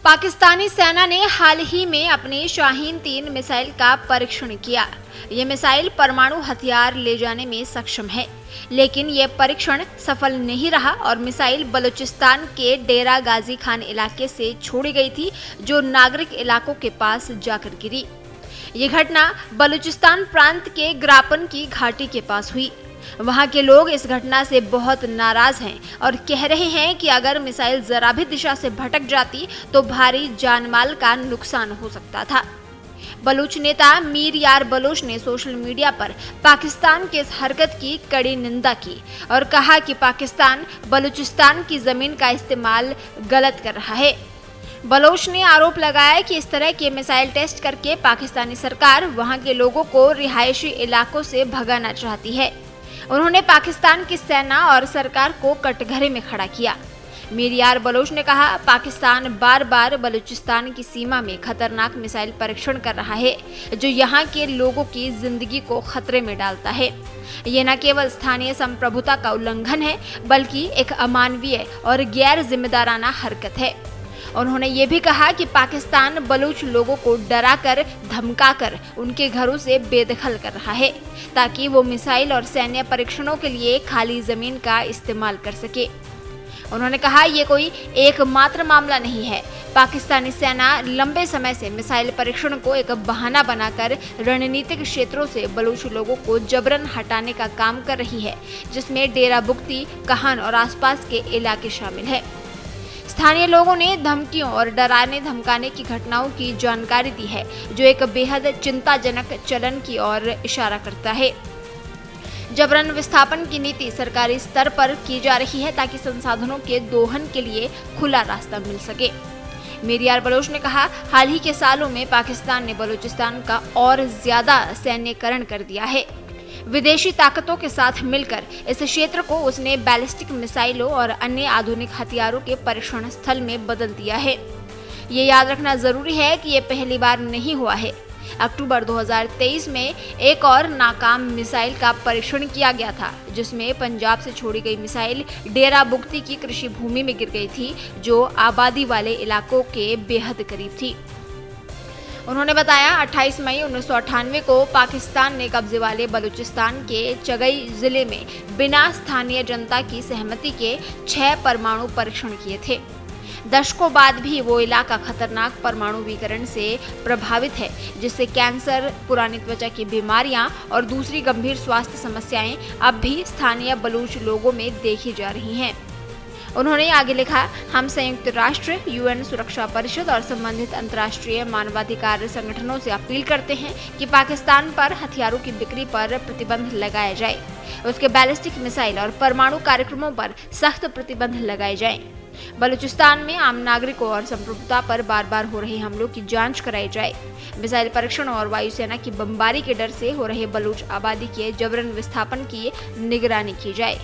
पाकिस्तानी सेना ने हाल ही में अपनी शाहीन-3 मिसाइल का परीक्षण किया। ये मिसाइल परमाणु हथियार ले जाने में सक्षम है, लेकिन ये परीक्षण सफल नहीं रहा और मिसाइल बलूचिस्तान के डेरा गाजी खान इलाके से छोड़ी गई थी, जो नागरिक इलाकों के पास जाकर गिरी। ये घटना बलूचिस्तान प्रांत के ग्रापन की घाटी के पास हुई। वहां के लोग इस घटना से बहुत नाराज हैं और कह रहे हैं कि अगर मिसाइल जरा भी दिशा से भटक जाती तो भारी जानमाल का नुकसान हो सकता था। बलूच नेता मीर यार बलोच ने सोशल मीडिया पर पाकिस्तान की इस हरकत की कड़ी निंदा की और कहा कि पाकिस्तान बलूचिस्तान की जमीन का इस्तेमाल गलत कर रहा है। बलोच ने आरोप लगाया कि इस तरह के मिसाइल टेस्ट करके पाकिस्तानी सरकार वहां के लोगों को रिहायशी इलाकों से भगाना चाहती है। उन्होंने पाकिस्तान की सेना और सरकार को कटघरे में खड़ा किया। मीर यार बलोच ने कहा, पाकिस्तान बार बार बलूचिस्तान की सीमा में खतरनाक मिसाइल परीक्षण कर रहा है, जो यहाँ के लोगों की जिंदगी को खतरे में डालता है। ये न केवल स्थानीय संप्रभुता का उल्लंघन है, बल्कि एक अमानवीय और गैर जिम्मेदाराना हरकत है। उन्होंने ये भी कहा कि पाकिस्तान बलूच लोगों को डराकर धमकाकर उनके घरों से बेदखल कर रहा है, ताकि वो मिसाइल और सैन्य परीक्षणों के लिए खाली जमीन का इस्तेमाल कर सके। उन्होंने कहा, ये कोई एकमात्र मामला नहीं है। पाकिस्तानी सेना लंबे समय से मिसाइल परीक्षण को एक बहाना बनाकर रणनीतिक क्षेत्रों से बलूच लोगों को जबरन हटाने का काम कर रही है, जिसमें डेरा बुगती, कहान और आसपास के इलाके शामिल है। स्थानीय लोगों ने धमकियों और डराने धमकाने की घटनाओं की जानकारी दी है, जो एक बेहद चिंताजनक चलन की ओर इशारा करता है। जबरन विस्थापन की नीति सरकारी स्तर पर की जा रही है, ताकि संसाधनों के दोहन के लिए खुला रास्ता मिल सके। मीर यार बलोच ने कहा, हाल ही के सालों में पाकिस्तान ने बलूचिस्तान का और ज्यादा सैन्यकरण कर दिया है। विदेशी ताकतों के साथ मिलकर इस क्षेत्र को उसने बैलिस्टिक मिसाइलों और अन्य आधुनिक हथियारों के परीक्षण स्थल में बदल दिया है। ये याद रखना जरूरी है कि ये पहली बार नहीं हुआ है। अक्टूबर 2023 में एक और नाकाम मिसाइल का परीक्षण किया गया था, जिसमें पंजाब से छोड़ी गई मिसाइल डेरा बुगती की कृषि भूमि में गिर गई थी, जो आबादी वाले इलाकों के बेहद करीब थी। उन्होंने बताया, 28 मई 1998 को पाकिस्तान ने कब्जे वाले बलूचिस्तान के चगई जिले में बिना स्थानीय जनता की सहमति के 6 परमाणु परीक्षण किए थे। दशकों बाद भी वो इलाका खतरनाक परमाणु विकिरण से प्रभावित है, जिससे कैंसर, पुरानी त्वचा की बीमारियां और दूसरी गंभीर स्वास्थ्य समस्याएं अब भी स्थानीय बलूच लोगों में देखी जा रही हैं। उन्होंने आगे लिखा, हम संयुक्त राष्ट्र, यूएन सुरक्षा परिषद और संबंधित अंतर्राष्ट्रीय मानवाधिकार संगठनों से अपील करते हैं कि पाकिस्तान पर हथियारों की बिक्री पर प्रतिबंध लगाया जाए, उसके बैलिस्टिक मिसाइल और परमाणु कार्यक्रमों पर सख्त प्रतिबंध लगाए जाएं। बलूचिस्तान में आम नागरिकों और संप्रभुता पर बार बार हो रहे हमलों की जांच कराई जाए। मिसाइल परीक्षण और वायुसेना की बमबारी के डर से हो रहे बलूच आबादी के जबरन विस्थापन की निगरानी की जाए।